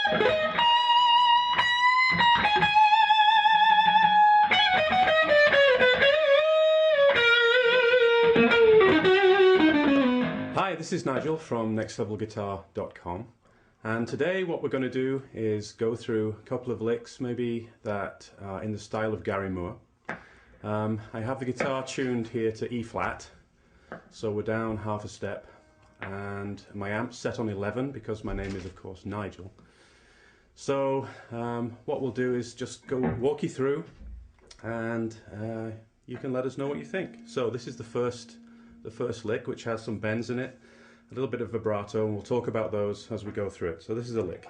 Hi, this is Nigel from nextlevelguitar.com, and today what we're going to do is go through a couple of licks maybe that are in the style of Gary Moore. I have the guitar tuned here to E flat, so we're down half a step, and my amp's set on 11 because my name is of course Nigel. So what we'll do is just walk you through, and you can let us know what you think. So this is the first lick, which has some bends in it, a little bit of vibrato, and we'll talk about those as we go through it. So this is a lick.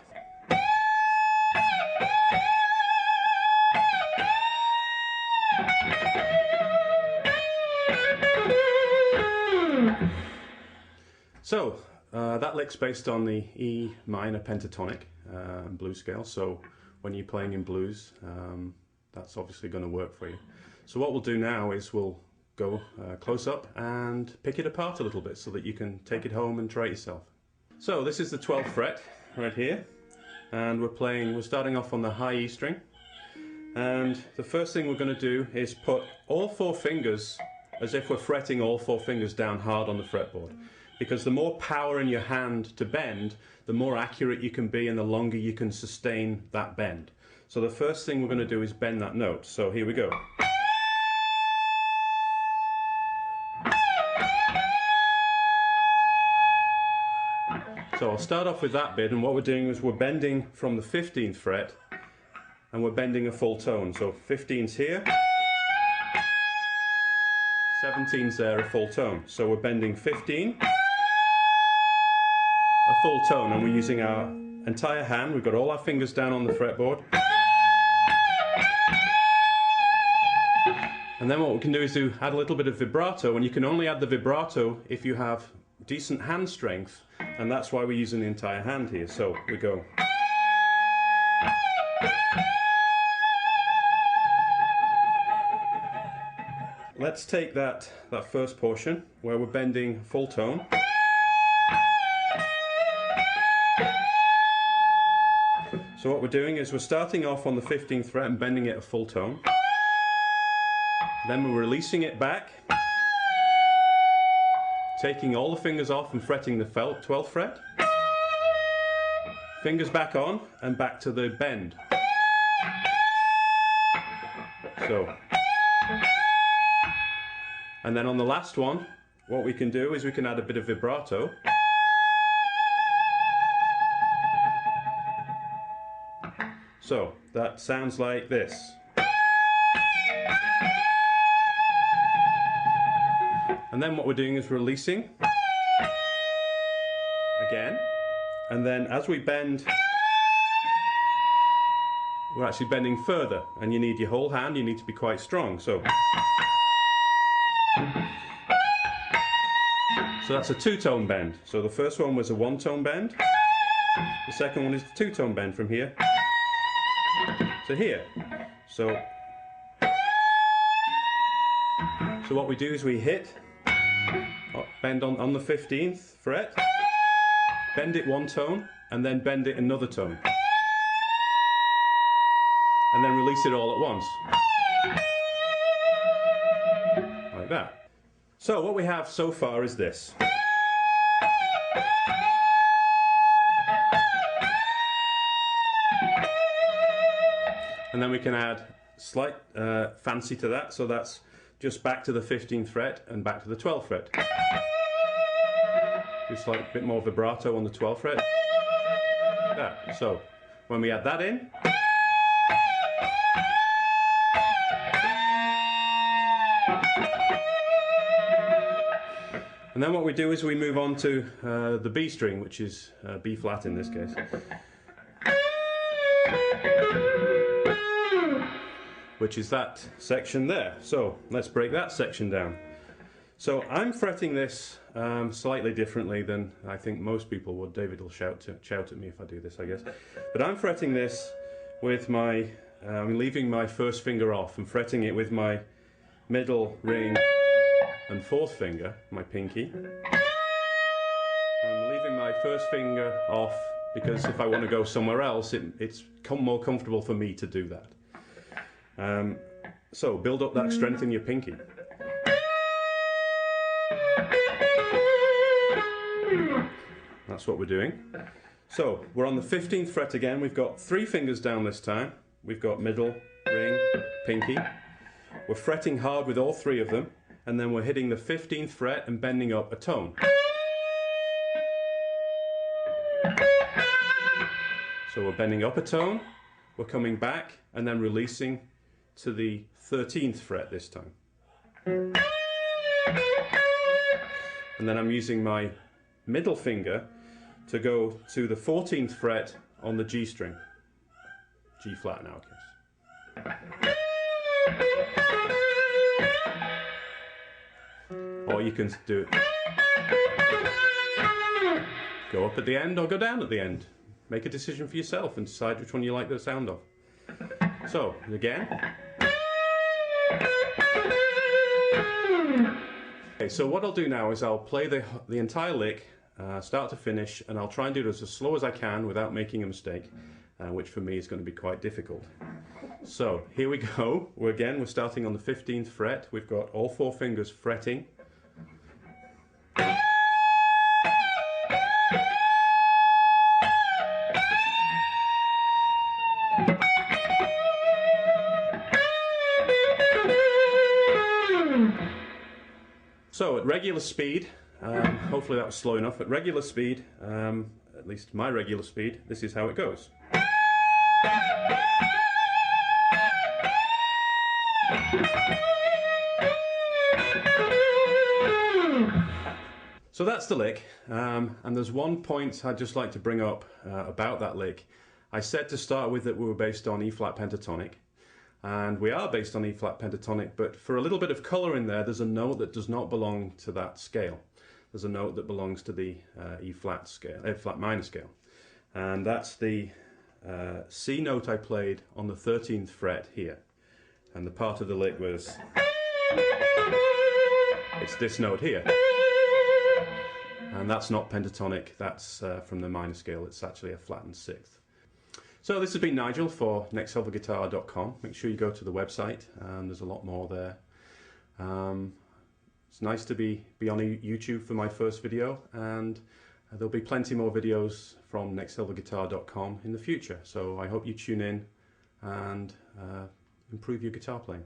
So that lick's based on the E minor pentatonic blues scale, so when you're playing in blues, that's obviously going to work for you. So what we'll do now is we'll go close up and pick it apart a little bit so that you can take it home and try it yourself. So this is the 12th fret right here, and we're starting off on the high E string, and the first thing we're going to do is put all 4 fingers as if we're fretting all 4 fingers down hard on the fretboard, because the more power in your hand to bend, the more accurate you can be and the longer you can sustain that bend. So the first thing we're going to do is bend that note. So here we go. So I'll start off with that bit, and what we're doing is we're bending from the 15th fret, and we're bending a full tone. So 15's here, 17's there, a full tone. So we're bending 15, a full tone, and we're using our entire hand. We've got all our fingers down on the fretboard. And then what we can do is add a little bit of vibrato, and you can only add the vibrato if you have decent hand strength, and that's why we're using the entire hand here. So we go. Let's take that first portion where we're bending full tone. So what we're doing is we're starting off on the 15th fret and bending it a full tone. Then we're releasing it back, taking all the fingers off and fretting the 12th fret. Fingers back on and back to the bend. So. And then on the last one, what we can do is we can add a bit of vibrato. So that sounds like this. And then what we're doing is releasing again, and then as we bend, we're actually bending further, and you need your whole hand, you need to be quite strong. So that's a 2-tone bend. So the first one was a 1-tone bend, the second one is the 2-tone bend from here to here. So what we do is we hit, bend on the 15th fret, bend it 1 tone, and then bend it another tone, and then release it all at once, like that. So what we have so far is this. And then we can add slight fancy to that, so that's just back to the 15th fret and back to the 12th fret. Just like a bit more vibrato on the 12th fret. Like that. So when we add that in, and then what we do is we move on to the B string, which is B flat in this case, which is that section there. So let's break that section down. So I'm fretting this slightly differently than I think most people would. David will shout at me if I do this, I guess. But I'm fretting this with my, I'm leaving my first finger off and fretting it with my middle ring and 4th finger, my pinky. I'm leaving my first finger off because if I want to go somewhere else, it's more comfortable for me to do that. So build up that strength in your pinky. That's what we're doing. So we're on the 15th fret again. We've got 3 fingers down this time. We've got middle, ring, pinky. We're fretting hard with all 3 of them, and then we're hitting the 15th fret and bending up a tone. So we're bending up a tone, we're coming back, and then releasing to the 13th fret this time. And then I'm using my middle finger to go to the 14th fret on the G string. G flat in our case. Or you can do it. Go up at the end or go down at the end. Make a decision for yourself and decide which one you like the sound of. So, again. Okay, so what I'll do now is I'll play the entire lick, start to finish, and I'll try and do this as slow as I can without making a mistake, which for me is going to be quite difficult. So, here we go. We're starting on the 15th fret. We've got all 4 fingers fretting. So at regular speed, hopefully that was slow enough, at regular speed, at least my regular speed, this is how it goes. So that's the lick, and there's one point I'd just like to bring up about that lick. I said to start with that we were based on E-flat pentatonic. And we are based on E-flat pentatonic, but for a little bit of colour in there, there's a note that does not belong to that scale. There's a note that belongs to the E-flat scale, E-flat minor scale. And that's the C note I played on the 13th fret here. And the part of the lick was, it's this note here. And that's not pentatonic, that's from the minor scale, it's actually a flattened 6th. So this has been Nigel for nextlevelguitar.com. Make sure you go to the website, there's a lot more there. It's nice to be on YouTube for my first video, and there'll be plenty more videos from nextlevelguitar.com in the future. So I hope you tune in and improve your guitar playing.